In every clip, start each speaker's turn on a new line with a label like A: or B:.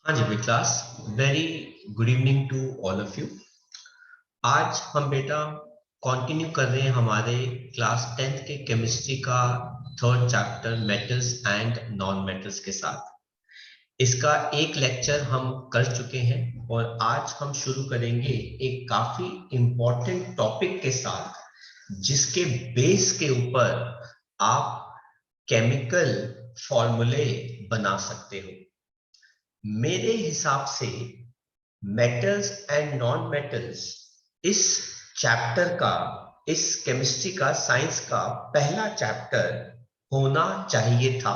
A: हाँ जी Vikas, very good evening to all of you. आज हम बेटा कंटिन्यू कर रहे हैं हमारे क्लास 10th के केमिस्ट्री का third chapter metals and non metals के साथ। इसका एक लेक्चर हम कर चुके हैं और आज हम शुरू करेंगे एक काफी इंपॉर्टेंट टॉपिक के साथ, जिसके बेस के ऊपर आप केमिकल फॉर्मूले बना सकते हो। मेरे हिसाब से मेटल्स एंड नॉन मेटल्स इस चैप्टर का, इस केमिस्ट्री का, साइंस का पहला चैप्टर होना चाहिए था,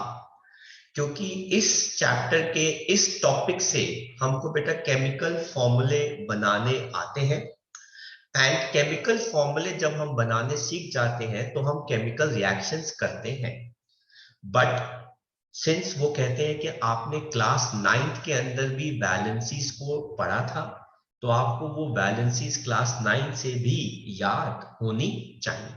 A: क्योंकि इस चैप्टर के इस टॉपिक से हमको बेटा केमिकल फॉर्मूले बनाने आते हैं। एंड केमिकल फॉर्मूले जब हम बनाने सीख जाते हैं तो हम केमिकल रिएक्शंस करते हैं। बट सिंस वो कहते हैं कि आपने क्लास 9th के अंदर भी वैलेंसीज को पढ़ा था, तो आपको वो वैलेंसीज क्लास 9 से भी याद होनी चाहिए।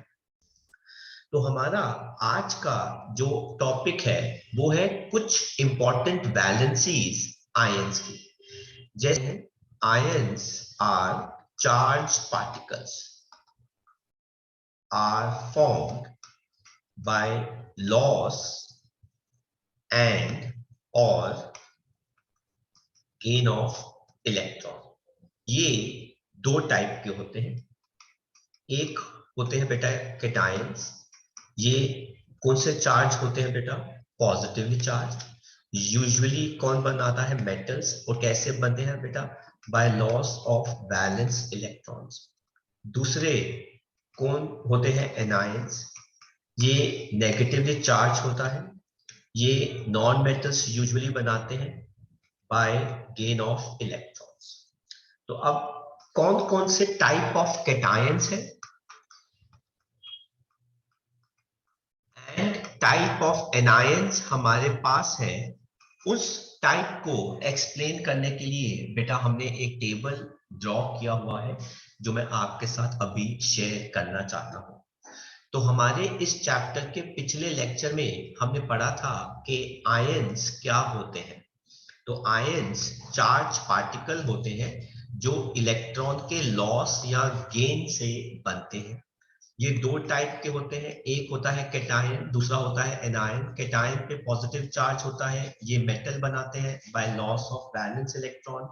A: तो हमारा आज का जो टॉपिक है वो है कुछ इंपॉर्टेंट वैलेंसीज आयंस की। जैसे ions are charge particles are formed by loss and और गेन ऑफ इलेक्ट्रॉन। ये दो टाइप के होते हैं। एक होते हैं बेटा कैटायंस। ये कौन से चार्ज होते हैं बेटा? Positively charge. यूजुअली कौन बनाता है? मेटल्स। और कैसे बनते हैं बेटा? By loss of valence electrons. दूसरे कौन होते हैं? एनायंस। ये नेगेटिवली चार्ज होता है। ये नॉन मेटल्स यूजुअली बनाते हैं बाय गेन ऑफ इलेक्ट्रॉन्स। तो अब कौन कौन से टाइप ऑफ कैटायंस है एंड टाइप ऑफ एनायंस हमारे पास है, उस टाइप को एक्सप्लेन करने के लिए बेटा हमने एक टेबल ड्रॉ किया हुआ है, जो मैं आपके साथ अभी शेयर करना चाहता हूं। तो हमारे इस चैप्टर के पिछले लेक्चर में हमने पढ़ा था कि आयंस क्या होते हैं। तो आयंस चार्ज पार्टिकल होते हैं जो इलेक्ट्रॉन के लॉस या गेन से बनते हैं। ये दो टाइप के होते हैं, एक होता है कैटायन, दूसरा होता है एनायन। कैटायन पे पॉजिटिव चार्ज होता है, ये मेटल बनाते हैं by loss of valence electron.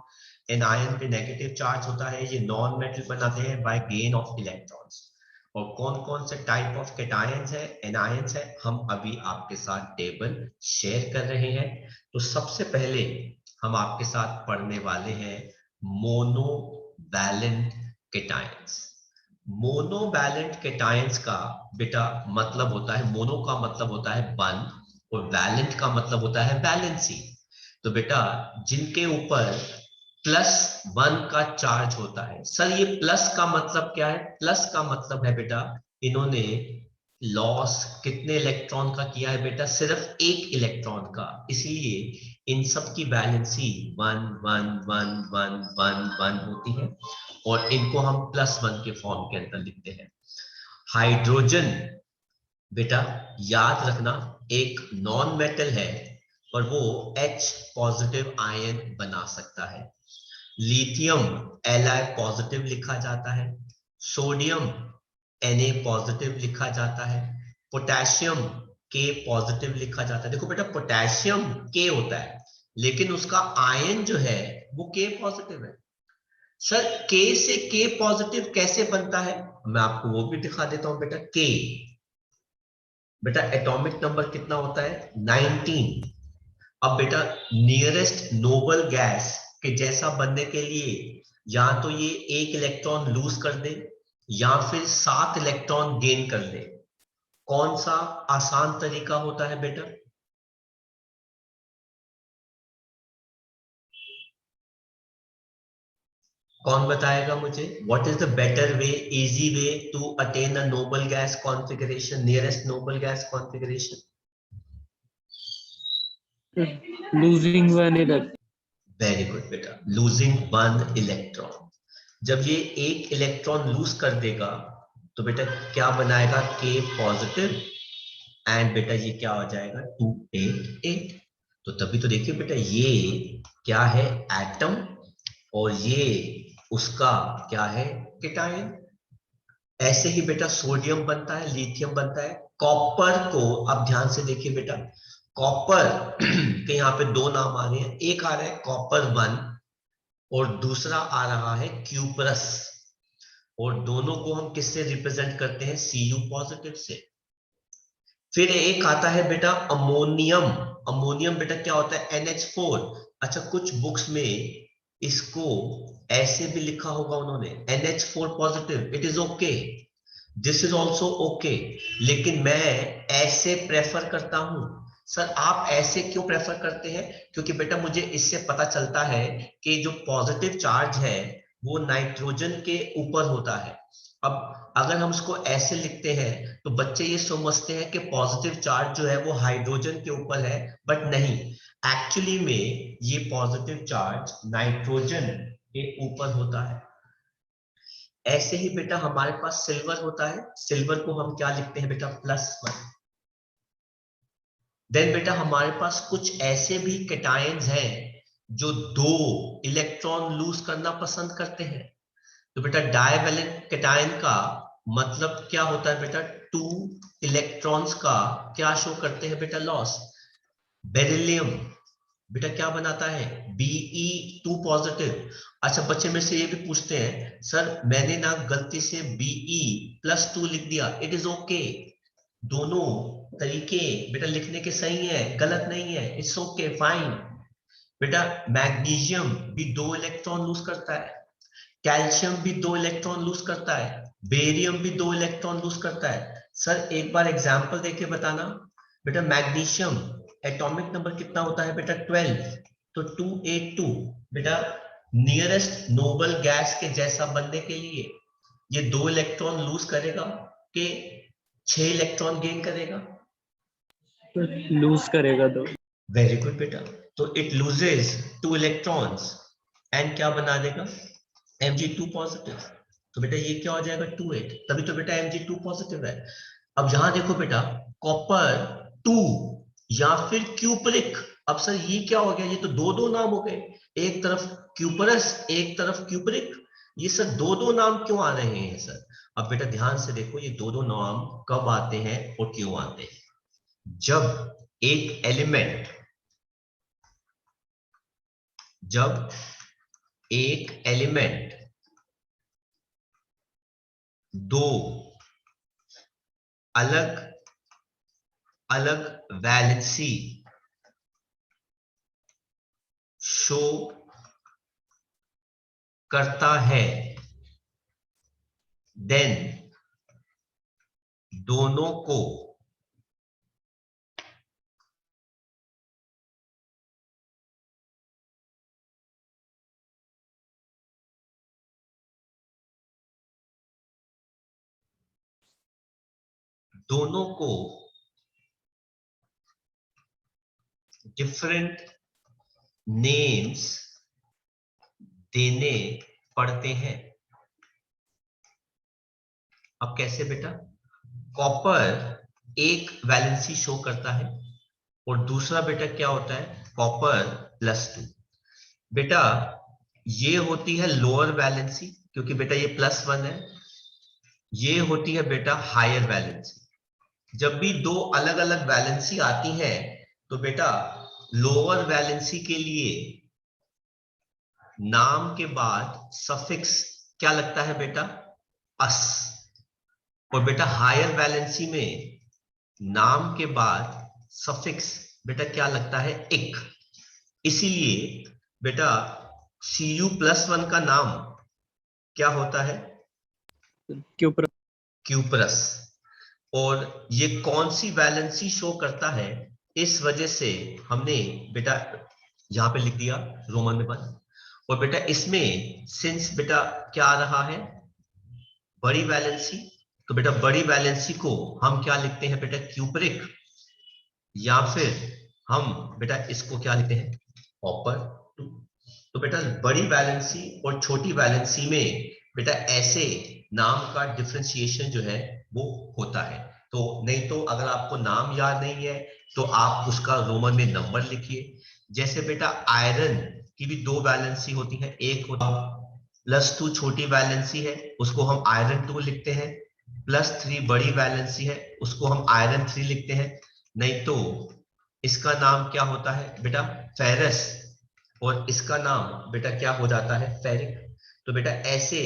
A: Anion पे नेगेटिव चार्ज होता है, ये नॉन मेटल बनाते हैं बाय गेन ऑफ इलेक्ट्रॉन्स। और कौन कौन से टाइप ऑफ कैटायंस है, एनायंस है, हम अभी आपके साथ टेबल शेयर कर रहे हैं। तो सबसे पहले हम आपके साथ पढ़ने वाले हैं मोनोवैलेंट कैटायंस। मोनोवैलेंट कैटायंस का बेटा मतलब होता है, मोनो का मतलब होता है वन और वैलेंट का मतलब होता है वैलेंसी। तो बेटा जिनके ऊपर +1 का चार्ज होता है। सर ये प्लस का मतलब क्या है? प्लस का मतलब है बेटा, इन्होंने लॉस कितने इलेक्ट्रॉन का किया है बेटा? सिर्फ एक इलेक्ट्रॉन का। इसलिए इन सब की वैलेंसी 1 1 1 1 1 1 होती है और इनको हम +1 के फॉर्म के अंदर लिखते हैं। हाइड्रोजन बेटा याद रखना एक नॉन मेटल है और वो H पॉजिटिव आयन बना सकता है। लिथियम Li पॉजिटिव लिखा जाता है। सोडियम Na पॉजिटिव लिखा जाता है। पोटेशियम K पॉजिटिव लिखा जाता है। देखो बेटा पोटेशियम K होता है, लेकिन उसका आयन जो है वो K पॉजिटिव है। सर K से K पॉजिटिव कैसे बनता है? मैं आपको वो भी दिखा देता हूं बेटा। K बेटा एटॉमिक नंबर कितना होता है? 19। अब बेटा नियरेस्ट नोबल गैस के जैसा बनने के लिए या तो ये एक इलेक्ट्रॉन लूज कर दे या फिर 7 इलेक्ट्रॉन गेन कर दे। कौन सा आसान तरीका होता है बेटा? कौन बताएगा मुझे? What is the better way, easy way to attain a noble gas configuration, nearest noble gas configuration?
B: losing one electron.
A: Very good बेटा, लूजिंग 1 इलेक्ट्रॉन। जब ये एक इलेक्ट्रॉन लूज कर देगा तो बेटा क्या बनाएगा? K positive. एंड बेटा ये क्या हो जाएगा? 288। तो तभी तो देखिए बेटा ये क्या है, एटम, और ये उसका क्या है, केटायन। ऐसे ही बेटा सोडियम बनता है, लिथियम बनता है। कॉपर को अब ध्यान से देखिए बेटा, कॉपर के यहाँ पे दो नाम आ रहे हैं, एक आ रहा है कॉपर 1 और दूसरा आ रहा है क्यूपरस, और दोनों को हम किससे रिप्रेजेंट करते हैं, Cu पॉजिटिव से। फिर एक आता है बेटा अमोनियम। अमोनियम बेटा क्या होता है, NH4। अच्छा, कुछ बुक्स में इसको ऐसे भी लिखा होगा उन्होंने, NH4 positive, it is okay, this is also okay, लेकिन मैं ऐसे प्रेफर करता हूं। सर आप ऐसे क्यों प्रेफर करते हैं, क्योंकि बेटा मुझे इससे पता चलता है कि जो पॉजिटिव चार्ज है वो नाइट्रोजन के ऊपर होता है। अब अगर हम उसको ऐसे लिखते हैं तो बच्चे ये समझते हैं कि पॉजिटिव चार्ज जो है वो हाइड्रोजन के ऊपर है, बट नहीं, एक्चुअली में ये पॉजिटिव चार्ज नाइट्रोजन के ऊपर होता है। ऐसे ही बेटा हमारे पास सिल्वर होता है, सिल्वर को हम क्या लिखते हैं बेटा, +1। देन बेटा हमारे पास कुछ ऐसे भी कैटायंस हैं जो 2 इलेक्ट्रॉन लूज करना पसंद करते हैं। तो बेटा डाइवैलेंट कैटायन का मतलब क्या होता है बेटा, 2 इलेक्ट्रॉन्स का क्या शो करते हैं बेटा, लॉस। बेरिलियम बेटा क्या बनाता है, Be2 पॉजिटिव। अच्छा, बच्चे में से ये भी पूछते हैं, सर मैंने ना गलती से Be+2 लिख दिया, इट इज ओके, दोनों तरीके बेटा लिखने के सही है, गलत नहीं है, इट्स ओके, फाइन। बेटा मैग्नीशियम भी 2 इलेक्ट्रॉन लूज करता है, कैल्शियम भी 2 इलेक्ट्रॉन लूज करता है, बेरियम भी 2 इलेक्ट्रॉन लूज करता है। सर एक बार एग्जांपल देके बताना। बेटा मैग्नीशियम एटॉमिक नंबर कितना होता है बेटा, 12, तो 282। बेटा नियरेस्ट नोबल गैस के जैसा बनने के लिए ये 2 इलेक्ट्रॉन लूज करेगा कि 6 इलेक्ट्रॉन गेन करेगा,
B: लूज करेगा तो।
A: वेरी गुड बेटा। तो इट लूजेस 2 इलेक्ट्रॉन्स एंड क्या बना देगा, Mg2 पॉजिटिव। तो बेटा ये क्या हो जाएगा, 28, तभी तो बेटा Mg2 पॉजिटिव है। अब यहां देखो बेटा, कॉपर 2 या फिर क्यूपरिक। अब सर ये क्या हो गया, ये तो दो दो नाम हो गए, एक तरफ क्यूपरस एक तरफ क्यूपरिक, ये सर दो दो नाम क्यों आ रहे हैं सर। अब बेटा ध्यान से देखो, ये दो दो नाम कब आते हैं और क्यों आते हैं, जब एक एलिमेंट, जब एक एलिमेंट दो अलग अलग वैलेंसी शो करता है, देन दोनों को दोनों को डिफरेंट नेम्स देने पड़ते हैं। अब कैसे बेटा, कॉपर एक वैलेंसी शो करता है और दूसरा बेटा क्या होता है, कॉपर +2। बेटा ये होती है लोअर वैलेंसी, क्योंकि बेटा ये +1 है, ये होती है बेटा हायर वैलेंसी। जब भी दो अलग अलग वैलेंसी आती है तो बेटा लोअर वैलेंसी के लिए नाम के बाद सफिक्स क्या लगता है बेटा, अस, और बेटा हायर वैलेंसी में नाम के बाद सफिक्स बेटा क्या लगता है, इक। इसीलिए बेटा Cu+1 का नाम क्या होता है,
B: क्यूपर।
A: क्यूपरस। और ये कौन सी वैलेंसी शो करता है, इस वजह से हमने बेटा यहां पे लिख दिया रोमन में 1। और बेटा इसमें सिंस बेटा क्या आ रहा है, बड़ी वैलेंसी, तो बेटा बड़ी वैलेंसी को हम क्या लिखते हैं बेटा, क्यूपरिक, या फिर हम बेटा इसको क्या लिखते हैं, कॉपर 2। तो बेटा बड़ी वैलेंसी और छोटी वैलेंसी में बेटा ऐसे नाम का डिफरेंशिएशन जो है वो होता है। तो नहीं तो अगर आपको नाम याद नहीं है तो आप उसका रोमन में नंबर लिखिए, जैसे बेटा आयरन की भी दो वैलेंसी होती है, एक होता +2 छोटी वैलेंसी है, उसको हम आयरन 2 लिखते हैं, +3 बड़ी वैलेंसी है, उसको हम आयरन 3 लिखते हैं। नहीं तो इसका नाम क्या होता है बेटा, फेरस, और इसका नाम बेटा क्या हो जाता है, फेरिक। तो बेटा ऐसे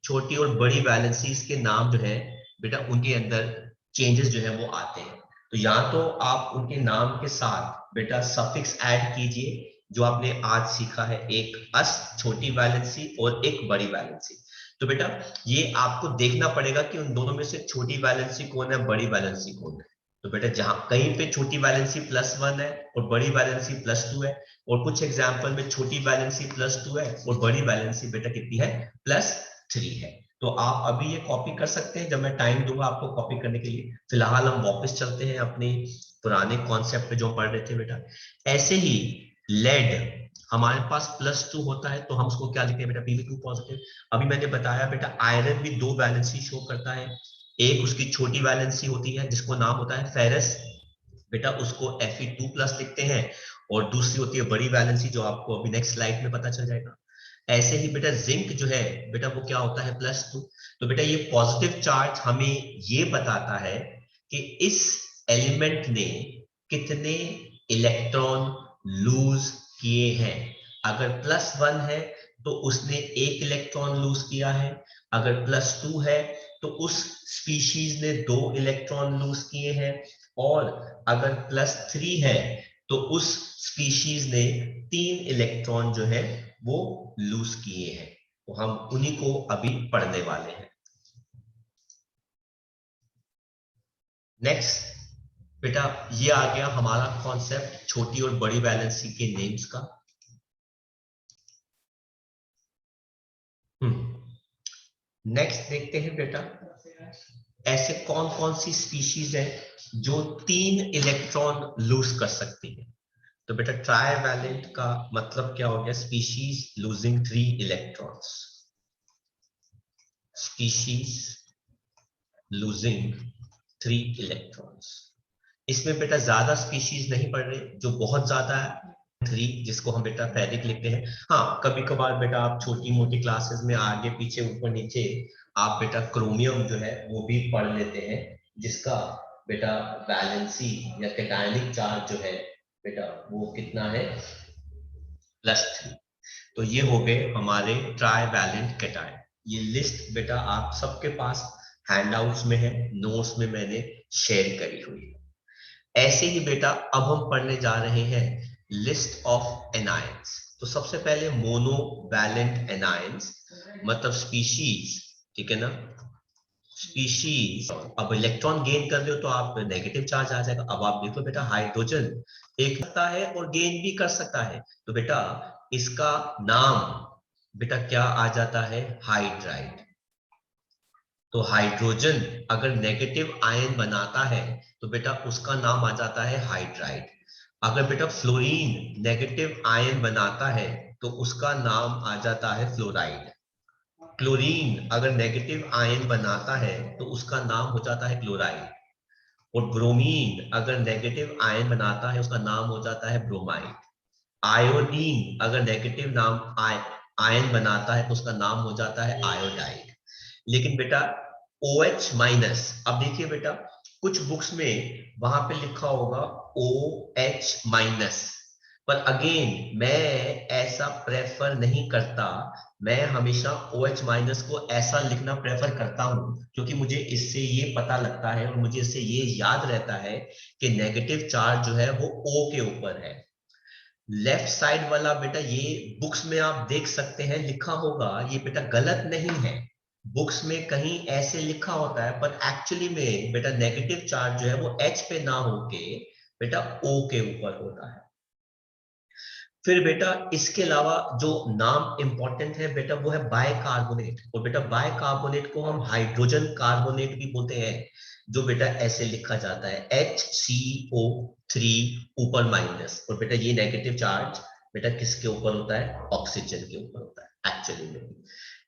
A: छोटी और बड़ी वैलेंसीज के नाम जो है बेटा उनके अंदर चेंजेस जो है वो आते हैं। तो या तो आप उनके नाम के साथ बेटा सफिक्स ऐड कीजिए, जो आपने आज सीखा है, एक अस छोटी वैलेंसी और एक बड़ी वैलेंसी। तो बेटा ये आपको देखना पड़ेगा कि उन दोनों में से छोटी वैलेंसी कौन है, बड़ी वैलेंसी कौन है। तो बेटा जहां कहीं पे छोटी वैलेंसी +1 है और बड़ी वैलेंसी +2 है, और कुछ एग्जाम्पल में छोटी वैलेंसी +2 है और बड़ी वैलेंसी बेटा कितनी है, +3 है। तो आप अभी ये कॉपी कर सकते हैं, जब मैं टाइम दूंगा आपको कॉपी करने के लिए। फिलहाल हम वापस चलते हैं अपने पुराने कॉन्सेप्ट पे जो पढ़ रहे थे बेटा। ऐसे ही लेड हमारे पास +2 होता है, तो हम उसको क्या लिखते हैं बेटा, Pb2 पॉजिटिव। अभी मैंने बताया बेटा आयरन भी दो वैलेंसी शो करता है, एक उसकी छोटी वैलेंसी होती है जिसको नाम होता है फेरस, बेटा उसको Fe2+ लिखते हैं, और दूसरी होती है बड़ी वैलेंसी, जो आपको अभी नेक्स्ट स्लाइड में पता चल जाएगा। ऐसे ही बेटा जिंक जो है बेटा वो क्या होता है, +2। तो बेटा ये पॉजिटिव चार्ज हमें ये बताता है कि इस एलिमेंट ने कितने इलेक्ट्रॉन लूज किए हैं। अगर +1 है तो उसने एक इलेक्ट्रॉन लूज किया है, अगर +2 है तो उस स्पीशीज ने 2 इलेक्ट्रॉन लूज किए हैं, और अगर +3 है तो उस स्पीशीज ने 3 इलेक्ट्रॉन जो है वो लूज किए हैं। तो हम उन्हीं को अभी पढ़ने वाले हैं। नेक्स्ट बेटा ये आ गया हमारा कॉन्सेप्ट छोटी और बड़ी वैलेंसी के नेम्स का। नेक्स्ट देखते हैं बेटा ऐसे कौन कौन सी स्पीशीज है जो 3 इलेक्ट्रॉन लूज कर सकती है। तो बेटा ट्राइवैलेंट का मतलब क्या हो गया, species losing 3 electrons, species losing 3 electrons. इसमें बेटा ज्यादा स्पीशीज नहीं पढ़ रहे, जो बहुत ज्यादा है 3, जिसको हम बेटा फेरिक लिखते हैं। हाँ कभी कभार बेटा आप छोटी मोटी क्लासेस में आगे पीछे ऊपर नीचे आप बेटा क्रोमियम जो है वो भी पढ़ लेते हैं, जिसका बेटा वैलेंसी या कैटायनिक चार्ज जो है बेटा वो कितना है, +3। तो ये हो गए हमारे ट्राइवैलेंट कैटायन। ये लिस्ट बेटा आप सबके पास हैंडआउट्स में है, नोट्स में मैंने शेयर करी हुई है। ऐसे ही बेटा अब हम पढ़ने जा रहे हैं लिस्ट ऑफ एनायंस। तो सबसे पहले मोनोवैलेंट एनायंस मतलब स्पीशीज, ठीक है ना, स्पीशीज। अब इलेक्ट्रॉन गेन कर रहे हो तो आप नेगेटिव चार्ज आ जाएगा। अब आप देखो बेटा हाइड्रोजन एक सकता है और गेन भी कर सकता है, तो बेटा इसका नाम बेटा क्या आ जाता है, हाइड्राइड। तो हाइड्रोजन अगर नेगेटिव आयन बनाता है तो बेटा उसका नाम आ जाता है हाइड्राइड। अगर बेटा फ्लोरीन नेगेटिव आयन बनाता है तो उसका नाम आ जाता है फ्लोराइड। क्लोरीन अगर नेगेटिव आयन बनाता है तो उसका नाम हो जाता है क्लोराइड। और ब्रोमीन अगर नेगेटिव आयन बनाता है उसका नाम हो जाता है ब्रोमाइड। आयोडीन अगर नेगेटिव आयन बनाता है तो उसका नाम हो जाता है आयोडाइड। लेकिन बेटा OH-, अब देखिए बेटा कुछ बुक्स में वहां पे लिखा होगा OH-, पर अगेन मैं ऐसा प्रेफर नहीं करता। मैं हमेशा OH- को ऐसा लिखना प्रेफर करता हूं, क्योंकि मुझे इससे ये पता लगता है और मुझे इससे ये याद रहता है कि नेगेटिव चार्ज जो है वो O के ऊपर है। लेफ्ट साइड वाला बेटा ये बुक्स में आप देख सकते हैं लिखा होगा, ये बेटा गलत नहीं है। बुक्स में कहीं ऐसे लिखा होता है, पर एक्चुअली में बेटा नेगेटिव चार्ज जो है वो H पे ना होके बेटा O के ऊपर होता है। फिर बेटा इसके अलावा जो नाम इंपॉर्टेंट है बेटा वो है बाइकार्बोनेट। और बेटा बाइकार्बोनेट को हम हाइड्रोजन कार्बोनेट भी बोलते हैं, जो बेटा ऐसे लिखा जाता है HCO3 ऊपर माइनस। और बेटा ये नेगेटिव चार्ज बेटा किसके ऊपर होता है, ऑक्सीजन के ऊपर होता है एक्चुअली में।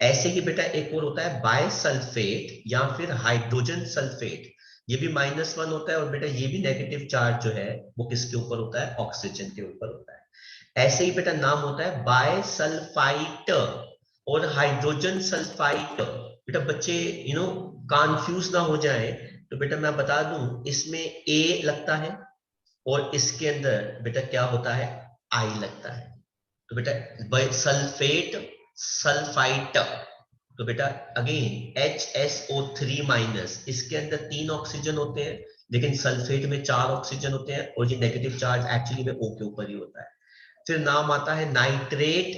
A: ऐसे ही बेटा एक और होता है बायसल्फेट या फिर हाइड्रोजन सल्फेट, ये भी -1 होता है, और बेटा ये भी नेगेटिव चार्ज जो है वो किसके ऊपर होता है, ऑक्सीजन के ऊपर होता है। ऐसे ही बेटा नाम होता है बायसल्फाइट और हाइड्रोजन सल्फाइड। बेटा बच्चे कंफ्यूज ना हो जाए, तो बेटा मैं बता दूं, इसमें ए लगता है और इसके अंदर बेटा क्या होता है, आई लगता है। तो बेटा सल्फेट सल्फाइट, तो बेटा अगेन HSO3 माइनस, इसके अंदर 3 ऑक्सीजन होते हैं लेकिन सल्फेट में 4 ऑक्सीजन होते हैं और ये नेगेटिव चार्ज एक्चुअली में O के ऊपर ही होता है। फिर नाम आता है नाइट्रेट,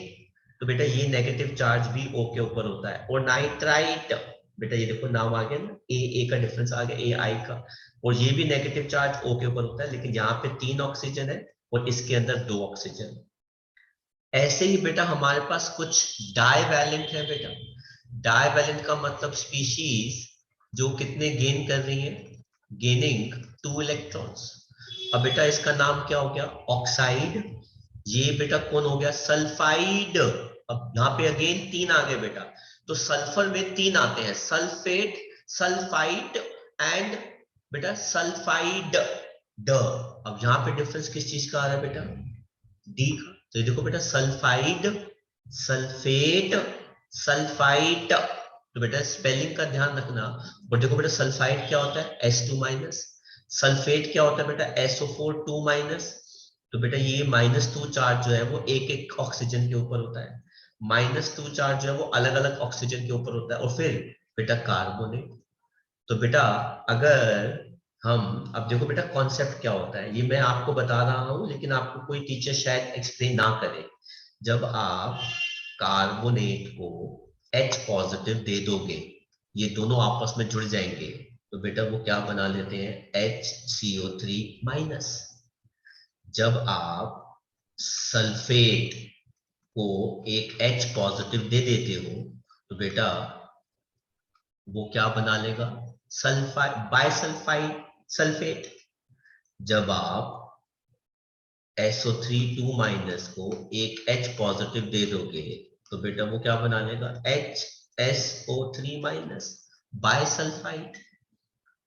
A: तो बेटा ये नेगेटिव चार्ज भी O के ऊपर होता है। और नाइट्राइट, बेटा ये देखो नाम आ गया ना, ए का डिफरेंस आ गया, ए आई का, और ये भी नेगेटिव चार्ज O के ऊपर होता है लेकिन यहाँ पे 3 ऑक्सीजन है और इसके अंदर 2 ऑक्सीजन। ऐसे ही बेटा हमारे पास कुछ डाइवैलेंट है बेटा। डाइवैलेंट का मतलब स्पीशीज जो कितने गेन कर रही है, गेनिंग 2 इलेक्ट्रॉन्स। अब बेटा इसका नाम क्या हो गया, ऑक्साइड। ये बेटा कौन हो गया, सल्फाइड। अब यहाँ पे अगेन 3 आ गए बेटा, तो सल्फर में 3 आते हैं, सल्फेट सल्फाइड एंड बेटा सल्फाइड ड। अब यहाँ पे डिफरेंस किस चीज का आ रहा है बेटा, डी का। तो ये देखो बेटा सल्फाइड सल्फेट सल्फाइट, तो बेटा स्पेलिंग का ध्यान रखना। और देखो बेटा सल्फाइड क्या होता है, S2 माइनस, सल्फेट क्या होता है बेटा, SO4 2 माइनस। तो बेटा ये -2 चार्ज जो है वो एक एक ऑक्सीजन के ऊपर होता है, -2 चार्ज जो है वो अलग अलग ऑक्सीजन के ऊपर होता है। और फिर बेटा कार्बोनेट। तो बेटा अगर हम अब देखो बेटा कॉन्सेप्ट क्या होता है, ये मैं आपको बता रहा हूं लेकिन आपको कोई टीचर शायद एक्सप्लेन ना करे। जब आप कार्बोनेट को H पॉजिटिव दे दोगे, ये दोनों आपस में जुड़ जाएंगे, तो बेटा वो क्या बना लेते हैं, HCO3 माइनस। जब आप सल्फेट को एक H पॉजिटिव दे देते हो, तो बेटा वो क्या बना लेगा, सल्फाइड बायसल्फाइड सल्फेट। जब आप SO3 2 माइनस को एक H पॉजिटिव दे दोगे, तो बेटा वो क्या बना लेगा, HSO3 माइनस बायसल्फाइड।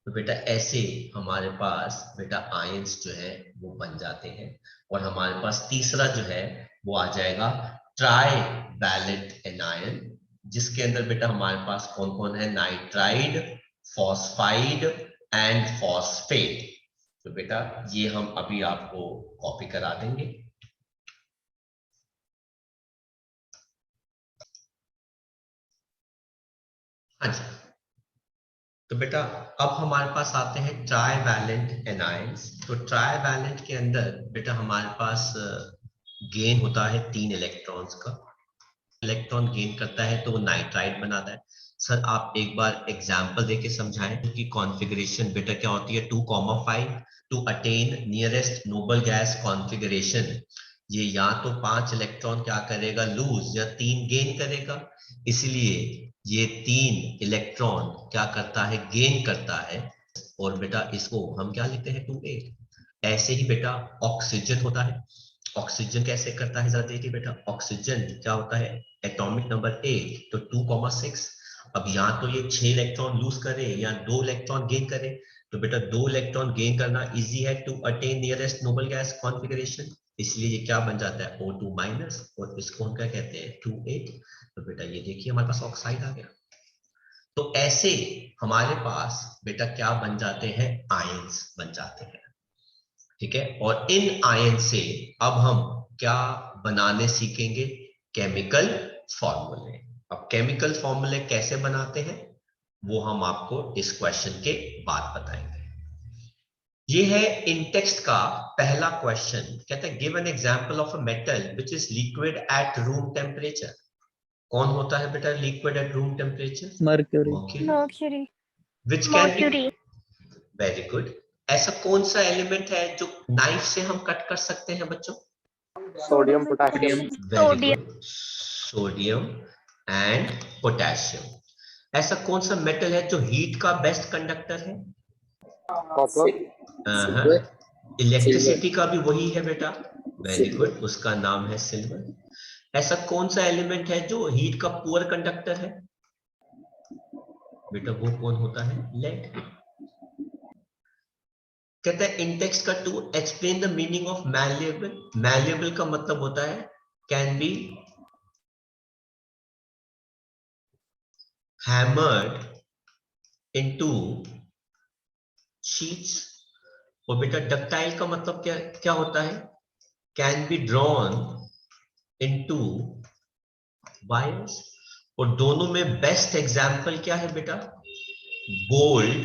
A: तो बेटा ऐसे हमारे पास बेटा आयंस जो है वो बन जाते हैं। और हमारे पास तीसरा जो है वो आ जाएगा ट्राई वैलेंट एनायन, जिसके अंदर बेटा हमारे पास कौन कौन है, नाइट्राइड फॉस्फाइड एंड फॉस्फेट। तो बेटा ये हम अभी आपको कॉपी करा देंगे। हाँ जी, तो बेटा अब हमारे पास आते हैं ट्राई वैलेंट एनायंस। तो ट्राई वैलेंट के अंदर बेटा हमारे पास गेन होता है 3 इलेक्ट्रॉन्स का। इलेक्ट्रॉन गेन करता है तो वो नाइट्राइड बनाता है। सर आप एक बार एग्जांपल देके समझाएं कि कॉन्फ़िगरेशन बेटा क्या होती है, 2,5 to attain nearest noble gas configuration. ये या तो 5 इलेक्ट्रॉन क्या करेगा लूज, या 3 गेन करेगा, इसलिए ये 3 इलेक्ट्रॉन क्या करता है, गेन करता है। और बेटा इसको हम क्या लिखते हैं, 2,8। ऐसे ही बेटा ऑक्सीजन होता है। ऑक्सीजन कैसे करता है, जरा देखिए बेटा, ऑक्सीजन क्या होता है, एटॉमिक नंबर 8 तो 2,6। अब यहाँ तो ये 6 इलेक्ट्रॉन लूज करे या 2 इलेक्ट्रॉन गेन करे, तो बेटा 2 इलेक्ट्रॉन गेन करना इजी है to attain nearest noble gas configuration, इसलिए ये क्या बन जाता है, O2 माइनस, और इसको हम क्या कहते हैं, 2,8। तो बेटा ये देखिए हमारे पास ऑक्साइड आ गया। तो ऐसे हमारे पास बेटा क्या बन जाते हैं, आयंस बन जाते हैं। ठीक है, और इन आयन से अब हम क्या बनाने सीखेंगे, केमिकल फॉर्मूले। अब केमिकल फॉर्मूले कैसे बनाते हैं वो हम आपको इस क्वेश्चन के बाद बताएंगे। ये है इन टेक्स्ट का पहला क्वेश्चन, कहता है give an example of a metal which is liquid at room temperature. कौन होता है बेटा liquid at room temperature,
B: mercury.
C: Mercury.
A: Which can be,
C: Mercury.
A: Very good. ऐसा कौन सा एलिमेंट है जो नाइफ से हम कट कर सकते हैं बच्चों,
D: sodium potassium
A: very good, sodium and potassium. ऐसा कौन सा मेटल है जो हीट का बेस्ट कंडक्टर है,
D: कॉपर
A: इलेक्ट्रिसिटी का भी वही है बेटा, वेरी गुड, उसका नाम है सिल्वर। ऐसा कौन सा एलिमेंट है जो हीट का पुअर कंडक्टर है, बेटा वो कौन होता है, लेड। कहते हैं इन टेक्स्ट का to explain the meaning of malleable. Malleable का मतलब होता है can be hammered into sheets. और बेटा डक्टाइल का मतलब क्या क्या होता है, can be drawn into wires. और दोनों में बेस्ट एग्जांपल क्या है बेटा, गोल्ड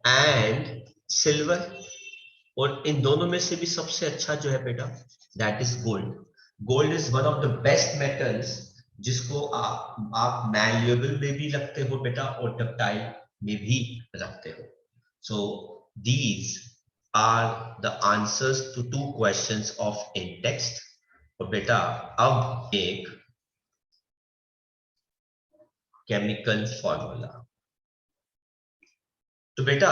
A: एंड सिल्वर। और इन दोनों में से भी सबसे अच्छा जो है बेटा that is gold. Gold is one of the best metals जिसको आप मैल्युएबल में भी रखते हो बेटा और डक्टाइल में भी रखते हो। So these are the answers to 2 questions of in text. और बेटा अब एक केमिकल फॉर्मूला। तो बेटा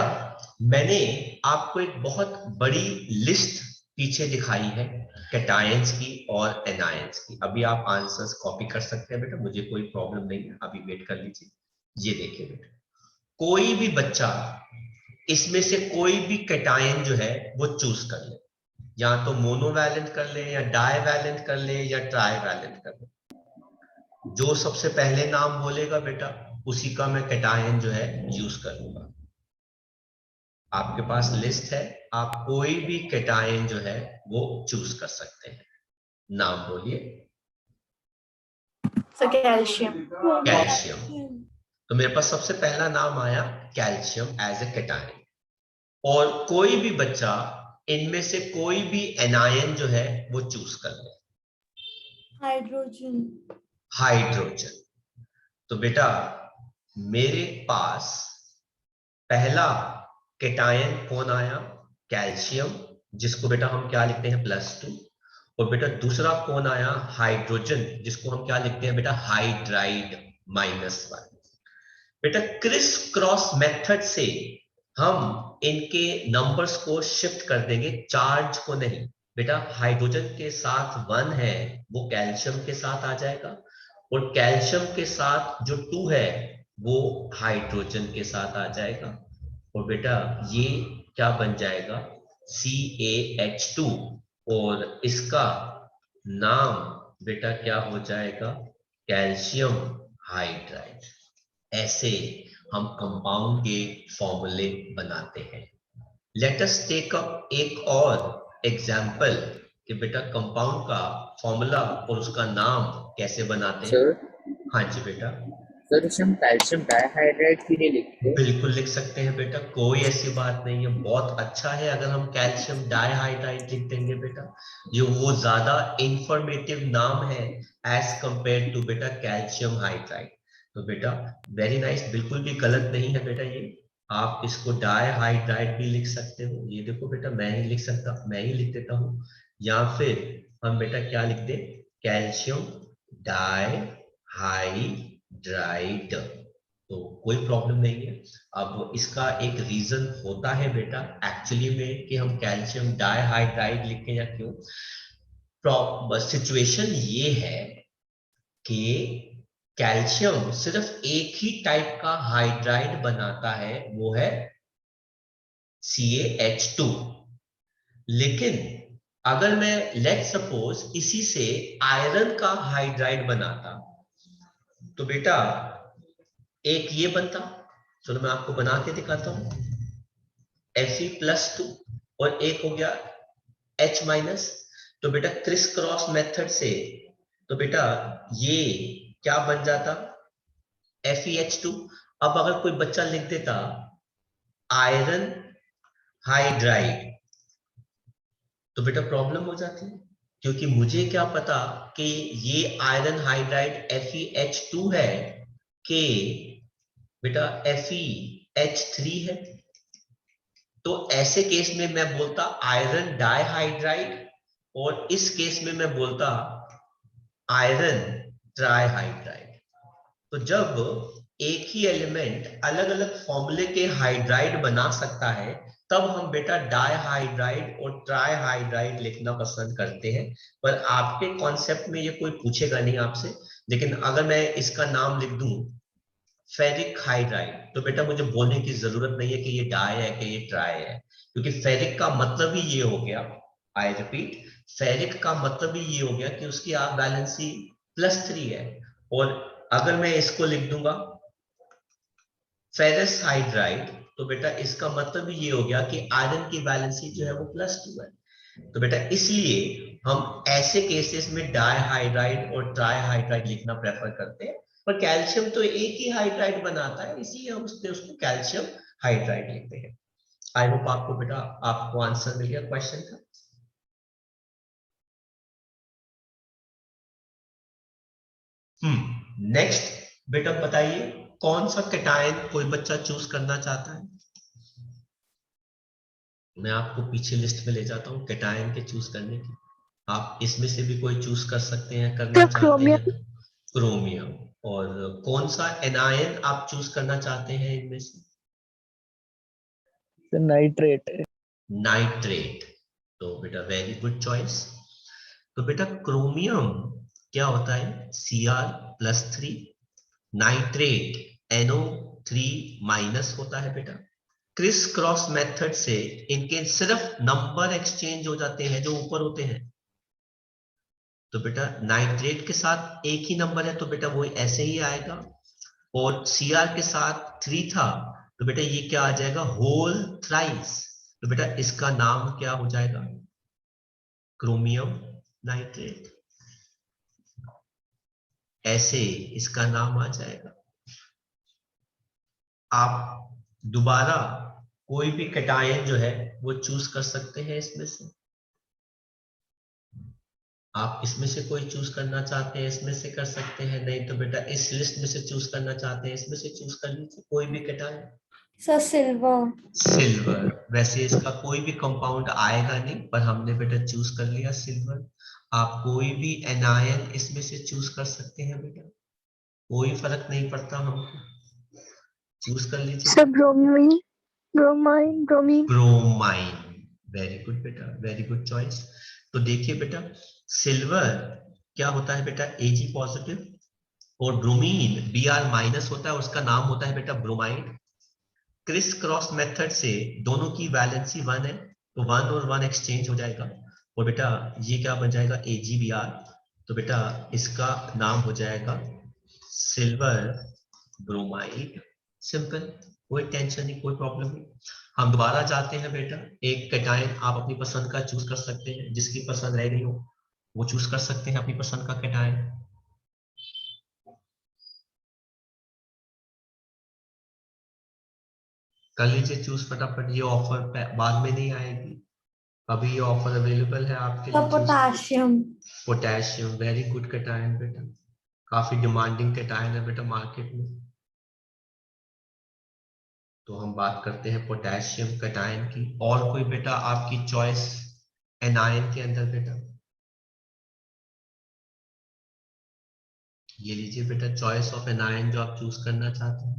A: मैंने आपको एक बहुत बड़ी लिस्ट पीछे दिखाई है कैटायंस की और एनायंस की। अभी आप आंसर्स कॉपी कर सकते हैं बेटा, मुझे कोई प्रॉब्लम नहीं है, अभी वेट कर लीजिए। ये देखिए बेटा, कोई भी बच्चा इसमें से कोई भी कैटायन जो है वो चूज कर ले, या तो मोनोवैलेंट कर ले या डाईवैलेंट कर ले या ट्राईवैलेंट कर ले। जो सबसे पहले नाम बोलेगा बेटा उसी का मैं कैटायन जो है यूज करूंगा। आपके पास लिस्ट है, आप कोई भी कैटायन जो है वो चूज कर सकते हैं। नाम बोलिए।
C: कैल्शियम।
A: कैल्शियम। तो मेरे पास सबसे पहला नाम आया कैल्शियम एज ए कैटायन। और कोई भी बच्चा इनमें से कोई भी एनायन जो है वो चूज कर ले।
C: हाइड्रोजन।
A: हाइड्रोजन। तो बेटा मेरे पास पहला कैटायन कौन आया, कैल्शियम, जिसको बेटा हम क्या लिखते हैं +2। और बेटा दूसरा कौन आया, हाइड्रोजन, जिसको हम क्या लिखते हैं बेटा हाइड्राइड -1। बेटा क्रिस क्रॉस मेथड से हम इनके नंबर्स को शिफ्ट कर देंगे, चार्ज को नहीं। बेटा हाइड्रोजन के साथ 1 है वो कैल्शियम के साथ आ जाएगा, और कैल्शियम के साथ जो 2 है वो हाइड्रोजन के साथ आ जाएगा। और बेटा ये क्या बन जाएगा, CaH2। और इसका नाम बेटा क्या हो जाएगा, कैल्शियम हाइड्राइड। ऐसे हम कंपाउंड के फॉर्मूले बनाते हैं। लेट अस टेक अप एक और एग्जांपल कि बेटा कंपाउंड का फॉर्मूला और उसका नाम कैसे बनाते हैं।
D: सर
A: हाँ जी बेटा,
D: सर इसे हम कैल्शियम डाइहाइड्रेट क्यों नहीं लिखते?
A: बिल्कुल लिख सकते हैं बेटा, कोई ऐसी बात नहीं है। बहुत अच्छा है अगर हम कैल्शियम डाइहाइड्राइड लिख देंगे बेटा, ये वो ज्यादा इंफॉर्मेटिव नाम है एज कंपेयर टू बेटा कैल्शियम हाइड्राइड। तो बेटा वेरी नाइस, बिल्कुल भी गलत नहीं है बेटा ये। आप इसको डाइहाइड्राइड भी लिख सकते हो। ये देखो बेटा मैं ही लिख सकता, मैं ही लिख देता हूँ। या फिर हम बेटा क्या लिख दे, कैल्शियम डाइहाइड्राइड, तो कोई प्रॉब्लम नहीं है। अब इसका एक रीजन होता है बेटा एक्चुअली में कि हम कैल्शियम डाइहाइड्राइड लिखें या क्यों। सिचुएशन ये है कि कैल्शियम सिर्फ एक ही टाइप का हाइड्राइड बनाता है, वो है CaH2। लेकिन अगर मैं लेट सपोज इसी से आयरन का हाइड्राइड बनाता तो बेटा एक ये बनता, चलो मैं आपको बना के दिखाता हूं, Fe+2 और एक हो गया H-। तो बेटा क्रिस क्रॉस मेथड से तो बेटा ये क्या बन जाता, FeH2। अब अगर कोई बच्चा लिख देता आयरन हाइड्राइड तो बेटा प्रॉब्लम हो जाती है, क्योंकि मुझे क्या पता कि ये आयरन हाइड्राइड FeH2 है कि बेटा FeH3 है। तो ऐसे केस में मैं बोलता आयरन डाइहाइड्राइड, और इस केस में मैं बोलता आयरन ट्राइहाइड्राइड। तो जब एक ही एलिमेंट अलग अलग फॉर्मूले के हाइड्राइड बना सकता है तब हम बेटा डाइहाइड्राइड और ट्राइहाइड्राइड लिखना पसंद करते हैं। पर आपके कॉन्सेप्ट में ये कोई पूछेगा नहीं आपसे। लेकिन अगर मैं इसका नाम लिख दूं फेरिक हाइड्राइड, तो बेटा मुझे बोलने की जरूरत नहीं है कि ये डाई है कि ये ट्राई है, क्योंकि फेरिक का मतलब ही ये हो गया, आई रिपीट, फेरिक का मतलब ही ये हो गया कि उसकी आप वैलेंसी +3 है। और अगर मैं इसको लिख दूंगा फेरस हाइड्राइड, तो बेटा इसका मतलब ये हो गया कि आयरन की वैलेंसी जो है वो +2 है। तो बेटा इसलिए हम ऐसे केसेस में डाइहाइड्राइड और ट्राइहाइड्राइड लिखना प्रेफर करते हैं, पर कैल्शियम तो एक ही हाइड्राइड बनाता है, इसलिए हम उसको कैल्शियम हाइड्राइड लिखते हैं। आई होप आपको बेटा आपको आंसर मिल गया क्वेश्चन का। नेक्स्ट बेटा बताइए, कौन सा कैटायन कोई बच्चा चूज करना चाहता है? मैं आपको पीछे लिस्ट में ले जाता हूँ कैटायन के चूज करने की। आप इसमें से भी कोई चूज कर सकते हैं, करना चाहते हैं। क्रोमियम। और कौन सा एनायन आप चूज करना चाहते हैं इनमें से?
B: नाइट्रेट।
A: नाइट्रेट। तो बेटा वेरी गुड चॉइस। तो बेटा क्रोमियम क्या होता है? Cr+3, नाइट्रेट NO3- होता है बेटा। क्रिस क्रॉस मेथड से इनके सिर्फ नंबर एक्सचेंज हो जाते हैं जो ऊपर होते हैं। तो बेटा नाइट्रेट के साथ एक ही नंबर है तो बेटा वो ऐसे ही आएगा, और Cr के साथ 3 था तो बेटा ये क्या आ जाएगा? Whole thrice. तो बेटा इसका नाम क्या हो जाएगा? क्रोमियम नाइट्रेट, ऐसे इसका नाम आ जाएगा। आप दोबारा कोई भी कैटायन जो है वो चूज कर सकते हैं इसमें से। आप इसमें से कोई चूज करना चाहते हैं इसमें से कर सकते हैं, नहीं तो बेटा इस लिस्ट में से चूज करना चाहते हैं इसमें से चूज कर लीजिए कोई भी कैटायन।
C: Sir silver.
A: सिल्वर। वैसे इसका कोई भी कंपाउंड आएगा नहीं, पर हमने बेटा चूज कर लिया सिल्वर। आप कोई भी एनायन इसमें से चूज कर सकते हैं बेटा, कोई फर्क नहीं पड़ता हमको, चूज कर लीजिए।
C: Sir bromine, bromine, bromine.
A: Bromine. Very good बेटा, वेरी गुड चॉइस। तो देखिए बेटा सिल्वर क्या होता है बेटा? Ag+, और ब्रोमीन Br- होता है, उसका नाम होता है बेटा ब्रोमाइड। क्रिस क्रॉस मेथड से दोनों की वैलेंसी 1 है तो 1 और 1 एक्सचेंज हो जाएगा, और बेटा ये क्या बन जाएगा? Ag_Br। तो बेटा इसका नाम हो जाएगा सिल्वर ब्रोमाइड। सिंपल, कोई टेंशन नहीं, कोई प्रॉब्लम नहीं। हम दोबारा जाते हैं बेटा, एक कैटायन आप अपनी पसंद का चूज कर सकते हैं, जिसकी पसंद रह गई हो वो चूज कर सकते हैं अपनी पसंद का कैटायन। कर लीजिए चूज फटाफट, ये ऑफर बाद में नहीं आएगी, अभी ये ऑफर अवेलेबल है आपके लिए।
C: Potassium.
A: Potassium, very good cation बेटा, काफी डिमांडिंग कैटायन है बेटा मार्केट में। तो हम बात करते हैं पोटेशियम कैटायन की। और कोई बेटा आपकी चॉइस एनायन के अंदर बेटा? ये लीजिए बेटा चॉइस ऑफ एनायन जो आप चूज करना चाहते हैं।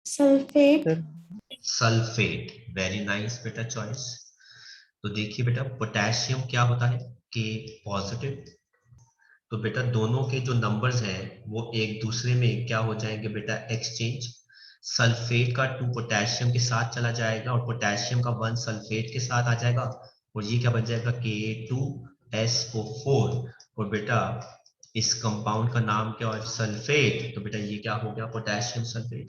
C: सल्फेट।
A: सल्फेट, वेरी नाइस बेटा चॉइस। तो देखिए बेटा पोटेशियम क्या होता है? K+। तो बेटा दोनों के जो नंबर्स हैं वो एक दूसरे में क्या हो जाएंगे बेटा? एक्सचेंज। सल्फेट का 2 पोटेशियम के साथ चला जाएगा और पोटेशियम का 1 सल्फेट के साथ आ जाएगा, और ये क्या बन जाएगा? K2SO4। और बेटा इस कंपाउंड का नाम क्या है? सल्फेट। तो बेटा ये क्या हो गया? Potassium sulphate.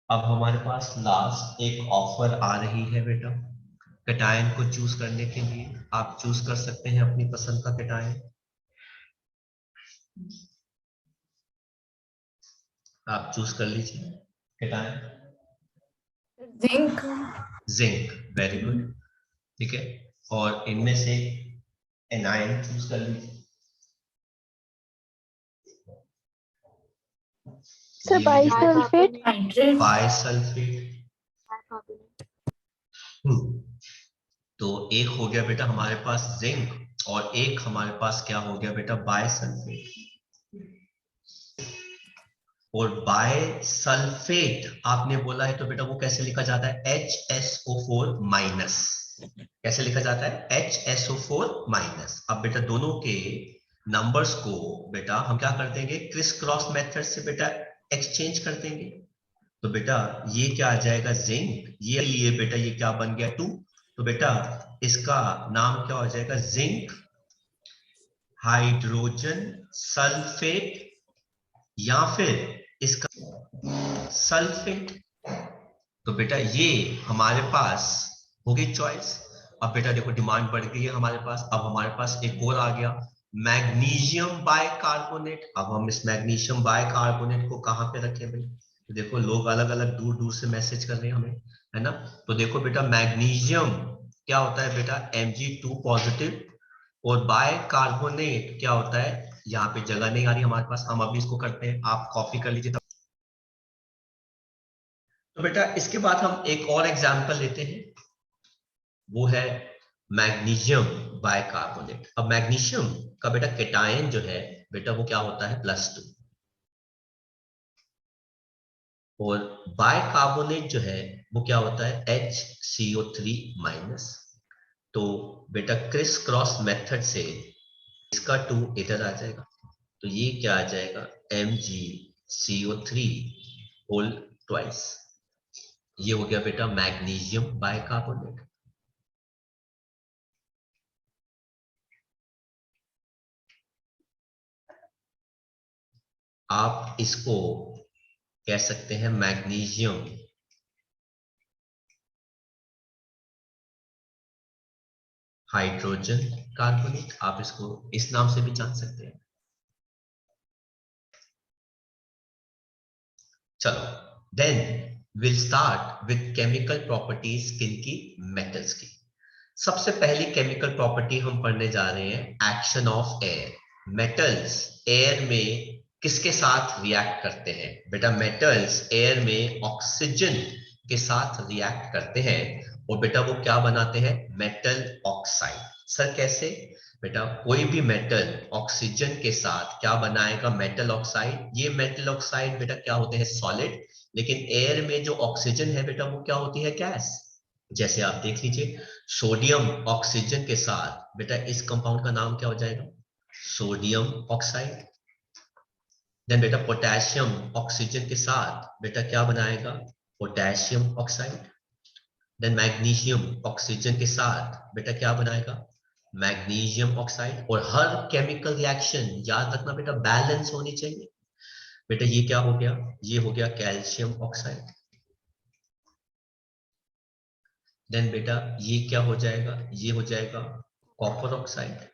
A: अब हमारे पास लास्ट एक ऑफर आ रही है बेटा कैटायन को चूज करने के लिए। आप चूज कर सकते हैं अपनी पसंद का कैटायन, आप चूज कर लीजिए cation.
C: Zinc.
A: Zinc, very good, ठीक है। और इनमें से एनायन चूज कर लीजिए।
C: Sir bisulphate.
A: बाइसल्फेट। तो एक हो गया बेटा हमारे पास जिंक, और एक हमारे पास क्या हो गया बेटा? बाइसल्फेट। और बाइसल्फेट आपने बोला है तो बेटा वो कैसे लिखा जाता है? HSO4-। कैसे लिखा जाता है? HSO4-। अब बेटा दोनों के नंबर्स को बेटा हम क्या कर देंगे, क्रिस क्रॉस मेथड से बेटा एक्सचेंज कर देंगे। तो बेटा ये क्या आ जाएगा, जिंक, ये लिए बेटा ये क्या बन गया 2। तो बेटा इसका नाम क्या हो जाएगा, जिंक हाइड्रोजन सल्फेट, या फिर इसका सल्फेट। तो बेटा ये हमारे पास हो गई चॉइस। अब बेटा देखो डिमांड बढ़ गई है हमारे पास। अब हमारे पास एक और आ गया, मैग्नीशियम बाइकार्बोनेट। अब हम इस मैग्नीशियम बाइकार्बोनेट को कहां पे रखें भाई, तो देखो लोग अलग अलग दूर दूर से मैसेज कर रहे हैं हमें, है ना। तो देखो बेटा मैग्नीशियम क्या होता है बेटा, Mg2 पॉजिटिव, और बाइकार्बोनेट क्या होता है, यहाँ पे जगह नहीं आ रही हमारे पास, हम अभी इसको करते हैं, आप कॉपी कर लीजिए। तो बेटा इसके बाद हम एक और एग्जांपल लेते हैं, वो है मैग्नीशियम बाइकार्बोनेट। अब मैग्नीशियम का बेटा केटायन जो है बेटा वो क्या होता है, +2, और बाइकार्बोनेट जो है वो क्या होता है, HCO3-। तो बेटा क्रिस क्रॉस मेथड से इसका 2 इधर आ जाएगा, तो ये क्या आ जाएगा, MgCO3 होल ट्वाइस। ये हो गया बेटा मैग्नीशियम बाइकार्बोनेट। आप इसको कह सकते हैं मैग्नीशियम हाइड्रोजन कार्बोनेट, आप इसको इस नाम से भी जान सकते हैं। चलो then will start with chemical properties किनकी, मेटल्स की। सबसे पहली केमिकल प्रॉपर्टी हम पढ़ने जा रहे हैं, action of air. Metals air में किसके साथ रिएक्ट करते हैं बेटा, मेटल्स एयर में ऑक्सीजन के साथ रिएक्ट करते हैं, और बेटा वो क्या बनाते हैं, मेटल ऑक्साइड। सर कैसे बेटा, कोई भी मेटल ऑक्सीजन के साथ क्या बनाएगा, मेटल ऑक्साइड। ये मेटल ऑक्साइड बेटा क्या होते हैं, सॉलिड, लेकिन एयर में जो ऑक्सीजन है बेटा वो क्या होती है, गैस। जैसे आप देख लीजिए, सोडियम ऑक्सीजन के साथ बेटा इस कंपाउंड का नाम क्या हो जाएगा, सोडियम ऑक्साइड। देन बेटा पोटेशियम ऑक्सीजन के साथ बेटा क्या बनाएगा, potassium oxide. Then magnesium oxygen के साथ बेटा क्या बनाएगा, मैग्नीशियम ऑक्साइड। और हर केमिकल रिएक्शन याद रखना बेटा बैलेंस होनी चाहिए। बेटा ये क्या हो गया, ये हो गया कैल्शियम ऑक्साइड। देन बेटा ये क्या हो जाएगा, ये हो जाएगा कॉपर ऑक्साइड।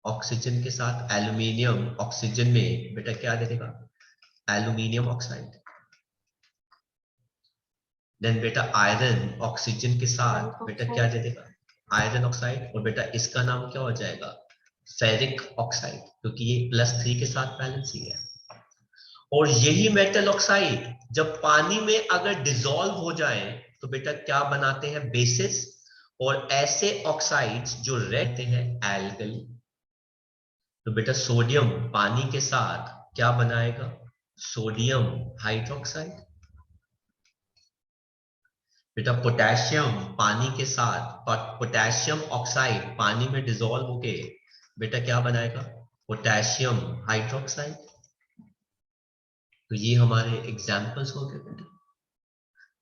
A: ऑक्सीजन के साथ एल्यूमिनियम ऑक्सीजन में बेटा क्या दे देगा, एल्यूमिनियम ऑक्साइड। देन बेटा आयरन ऑक्सीजन के साथ बेटा क्या दे देगा, आयरन ऑक्साइड। और बेटा इसका नाम क्या हो जाएगा, फेरिक ऑक्साइड, क्योंकि ये +3 के साथ बैलेंस ही है। और यही मेटल ऑक्साइड जब पानी में अगर डिसॉल्व हो जाए तो बेटा क्या बनाते हैं, बेसिस। और ऐसे ऑक्साइड्स जो रहते हैं एल्कली। तो बेटा सोडियम पानी के साथ क्या बनाएगा, सोडियम हाइड्रोक्साइड। बेटा पोटेशियम पानी के साथ, पोटेशियम ऑक्साइड पानी में डिसॉल्व होके बेटा क्या बनाएगा, पोटेशियम हाइड्रोक्साइड। तो ये हमारे एग्जाम्पल्स हो गए बेटा।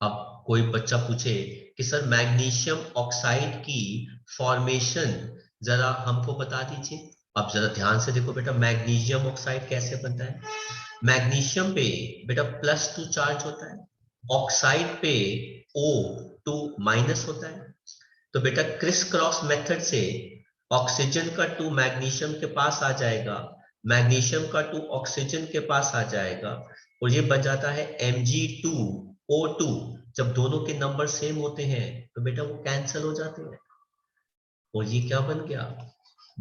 A: अब कोई बच्चा पूछे कि सर मैग्नीशियम ऑक्साइड की फॉर्मेशन जरा हमको बता दीजिए। अब जरा ध्यान से देखो बेटा, मैग्नीशियम ऑक्साइड कैसे बनता है। मैग्नीशियम पे बेटा +2 चार्ज होता है, ऑक्साइड पे O2- होता है। तो बेटा क्रिस क्रॉस मेथड से ऑक्सीजन का 2 मैग्नीशियम के पास आ जाएगा, मैग्नीशियम का 2 ऑक्सीजन के पास आ जाएगा, और ये बन जाता है Mg2O2। जब दोनों के नंबर सेम होते हैं तो बेटा वो कैंसिल हो जाते हैं, और ये क्या बन गया,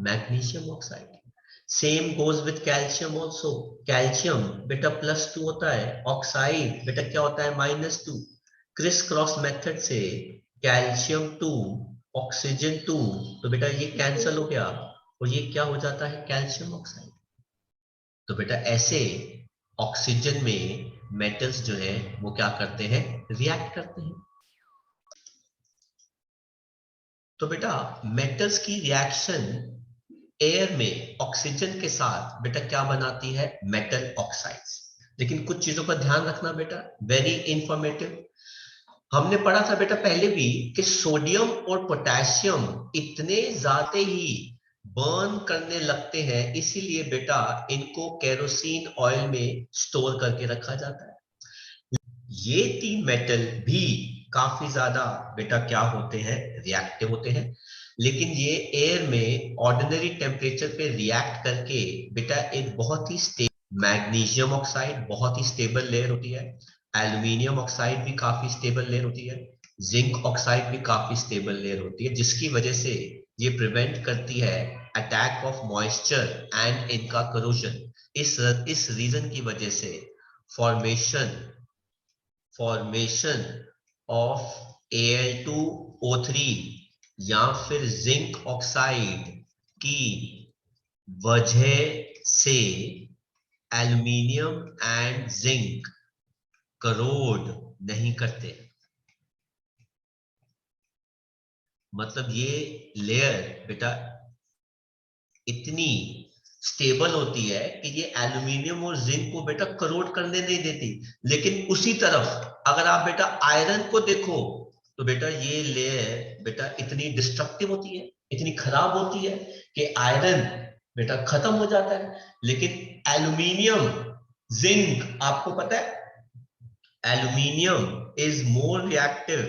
A: magnesium oxide. Same goes with calcium also. Calcium बेटा +2 होता है, ऑक्साइड बेटा क्या होता है, -2। क्रिस क्रॉस मेथड से कैल्शियम 2 ऑक्सीजन 2, तो बेटा ये कैंसिल हो गया, और ये क्या हो जाता है, कैल्शियम ऑक्साइड। तो बेटा ऐसे ऑक्सीजन में मेटल्स जो है वो क्या करते हैं, रिएक्ट करते हैं। तो बेटा मेटल्स की रिएक्शन एयर में ऑक्सीजन के साथ बेटा क्या बनाती है, मेटल ऑक्साइड्स। लेकिन कुछ चीजों का ध्यान रखना बेटा, वेरी इंफॉर्मेटिव। हमने पढ़ा था बेटा पहले भी कि सोडियम और पोटेशियम इतने ज्यादा ही बर्न करने लगते हैं, इसीलिए बेटा इनको केरोसिन ऑयल में स्टोर करके रखा जाता है। ये तीन मेटल भी काफी ज्यादा बेटा क्या होते हैं, रिएक्टिव होते हैं। लेकिन ये एयर में ऑर्डिनरी टेम्परेचर पे रिएक्ट करके बेटा एक बहुत ही मैग्नीशियम ऑक्साइड बहुत ही स्टेबल लेयर होती है, एल्यूमिनियम ऑक्साइड भी काफी स्टेबल लेयर होती है, जिंक ऑक्साइड भी काफी स्टेबल लेयर होती है, जिसकी वजह से ये प्रिवेंट करती है अटैक ऑफ मॉइस्चर एंड इनका करोजन। इस रीजन की वजह से फॉर्मेशन ऑफ Al2O3 या फिर जिंक ऑक्साइड की वजह से एल्यूमिनियम एंड जिंक करोड नहीं करते। मतलब ये लेयर बेटा इतनी स्टेबल होती है कि ये एल्यूमिनियम और जिंक को बेटा करोड करने नहीं देती। लेकिन उसी तरफ अगर आप बेटा आयरन को देखो तो बेटा ये लेयर बेटा इतनी डिस्ट्रक्टिव होती है, इतनी खराब होती है कि आयरन बेटा खत्म हो जाता है। लेकिन एल्यूमिनियम जिंक आपको पता है aluminium is more reactive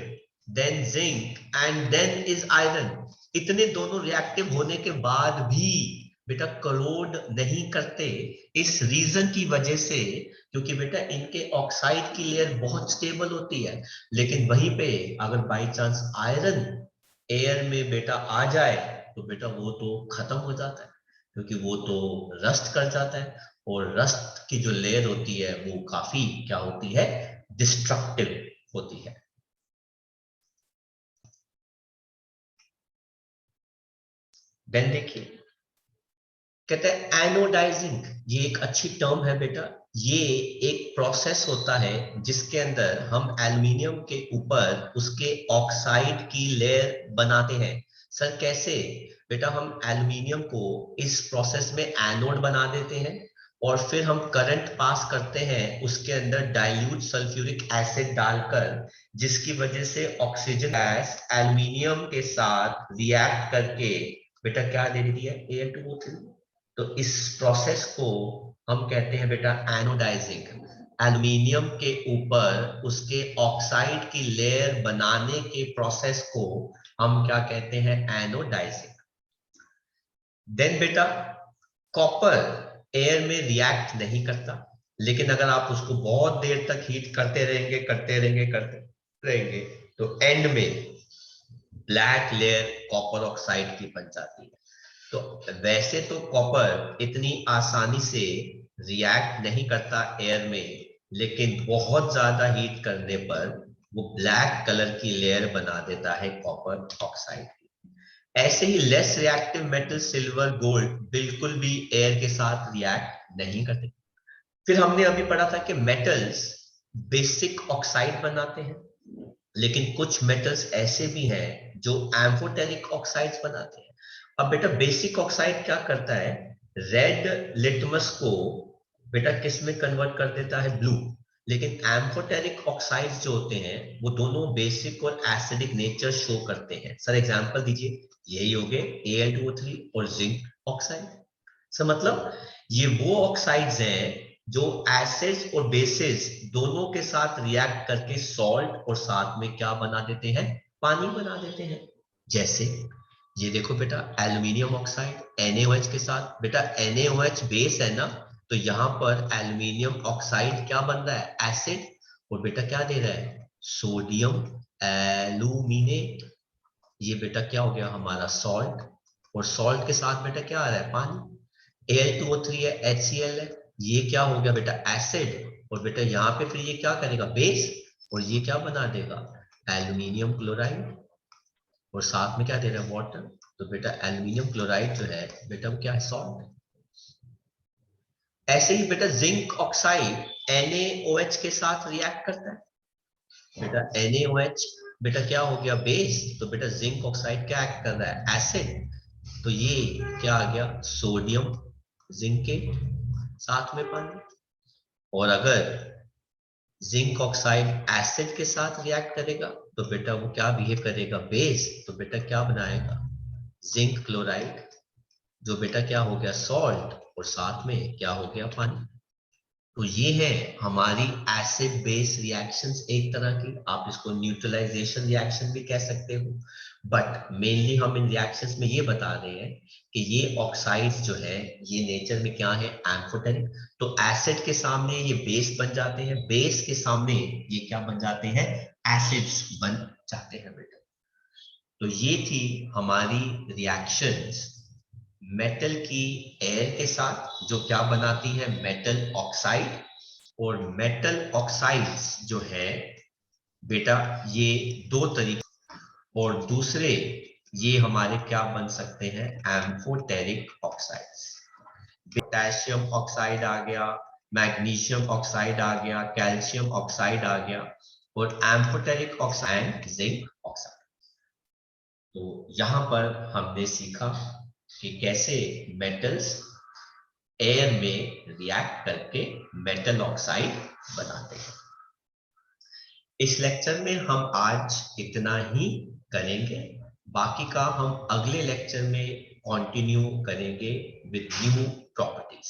A: than zinc and then is iron. इतने दोनों रिएक्टिव होने के बाद भी बेटा करोड नहीं करते, इस रीजन की वजह से, क्योंकि बेटा इनके ऑक्साइड की लेयर बहुत स्टेबल होती है। लेकिन वहीं पे अगर बाय चांस आयरन एयर में बेटा आ जाए तो बेटा वो तो खत्म हो जाता है, क्योंकि वो तो रस्ट कर जाता है, और रस्ट की जो लेयर होती है वो काफी क्या होती है, डिस्ट्रक्टिव होती है। देन देखिए कहते हैं एनोडाइजिंग, ये एक अच्छी टर्म है बेटा। ये एक प्रोसेस होता है जिसके अंदर हम एल्युमिनियम के ऊपर उसके ऑक्साइड की लेयर बनाते हैं। सर कैसे? बेटा हम एल्युमिनियम को इस प्रोसेस में एनोड बना देते हैं और फिर हम करंट पास करते हैं उसके अंदर डाइल्यूट सल्फ्यूरिक एसिड डालकर, जिसकी वजह से ऑक्सीजन गैस एल्युमिनियम के साथ रिएक्ट करके बेटा क्या दे देती है, Al2O3। तो इस प्रोसेस को हम कहते हैं बेटा एनोडाइजिंग। एल्युमिनियम के ऊपर उसके ऑक्साइड की लेयर बनाने के प्रोसेस को हम क्या कहते हैं, एनोडाइजिंग। देन बेटा कॉपर एयर में रिएक्ट नहीं करता, लेकिन अगर आप उसको बहुत देर तक हीट करते रहेंगे तो एंड में ब्लैक लेयर कॉपर ऑक्साइड की बन जाती है। तो वैसे तो कॉपर इतनी आसानी से रिएक्ट नहीं करता एयर में, लेकिन बहुत ज्यादा हीट करने पर वो ब्लैक कलर की लेयर बना देता है कॉपर ऑक्साइड की। ऐसे ही less reactive metal silver gold बिल्कुल भी एयर के साथ रिएक्ट नहीं करते। फिर हमने अभी पढ़ा था कि मेटल्स बेसिक ऑक्साइड बनाते हैं, लेकिन कुछ मेटल्स ऐसे भी हैं जो एम्फोटेरिक ऑक्साइड्स बनाते हैं। अब बेटा बेसिक ऑक्साइड क्या करता है, रेड लिटमस को बेटा किस में कन्वर्ट कर देता है, ब्लू। लेकिन एम्फोटेरिक ऑक्साइड्स जो होते हैं वो दोनों बेसिक और एसिडिक नेचर शो करते हैं। सर एग्जांपल दीजिए, यही हो गए Al2O3 और जिंक ऑक्साइड। सर मतलब ये वो ऑक्साइड्स हैं जो एसिड्स और बेसिस दोनों के साथ रिएक्ट करके सॉल्ट और साथ में क्या बना देते हैं, पानी बना देते हैं। जैसे ये देखो बेटा एल्युमिनियम ऑक्साइड NaOH के साथ, बेटा NaOH बेस है ना, तो यहां पर एल्युमिनियम ऑक्साइड क्या बन रहा है, एसिड, और बेटा क्या दे रहा है, सोडियम एल्यूमिनेट। ये बेटा क्या हो गया हमारा सॉल्ट, और सॉल्ट के साथ बेटा क्या आ रहा है, पानी। Al2O3 है, HCl है, ये क्या हो गया बेटा एसिड, और बेटा यहाँ पे फिर ये क्या करेगा, बेस, और ये क्या बना देगा, एल्युमिनियम क्लोराइड, और साथ में क्या दे रहा है, वाटर। तो बेटा एल्युमिनियम क्लोराइड जो है बेटा वो क्या है, सॉल्ट। ऐसे ही बेटा जिंक ऑक्साइड NaOH के साथ रिएक्ट करता है। बेटा NaOH बेटा क्या हो गया, बेस, तो बेटा जिंक ऑक्साइड क्या एक्ट कर रहा है, एसिड। तो ये क्या आ गया, सोडियम जिंक के साथ में पानी। और अगर जिंक ऑक्साइड एसिड के साथ रिएक्ट करेगा तो बेटा वो क्या बिहेव करेगा, बेस, तो बेटा क्या बनाएगा, जिंक क्लोराइड, जो बेटा क्या हो गया, सॉल्ट, और साथ में क्या हो गया, पानी। तो ये है हमारी एसिड बेस रिएक्शंस एक तरह की, आप इसको न्यूट्रलाइजेशन रिएक्शन भी कह सकते हो, बट मेनली हम इन रिएक्शंस में ये बता रहे हैं कि ये ऑक्साइड्स जो है ये नेचर में क्या है, एम्फोटेरिक। तो एसिड के सामने ये बेस बन जाते हैं, बेस के सामने ये क्या बन जाते हैं, एसिड्स बन जाते हैं बेटा। तो ये थी हमारी रिएक्शंस मेटल की एयर के साथ, जो क्या बनाती है, मेटल ऑक्साइड। और मेटल ऑक्साइड्स जो है बेटा ये दो तरीके, और दूसरे ये हमारे क्या बन सकते हैं, एम्फोटेरिक ऑक्साइड्स। पोटेशियम ऑक्साइड आ गया, मैग्नीशियम ऑक्साइड आ गया, कैल्शियम ऑक्साइड आ गया, और एम्फोटेरिक ऑक्साइड, जिंक ऑक्साइड। तो यहां पर हमने सीखा कि कैसे मेटल्स एयर में रिएक्ट करके मेटल ऑक्साइड बनाते हैं। इस लेक्चर में हम आज इतना ही करेंगे, बाकी का हम अगले लेक्चर में कंटिन्यू करेंगे विद न्यू प्रॉपर्टीज।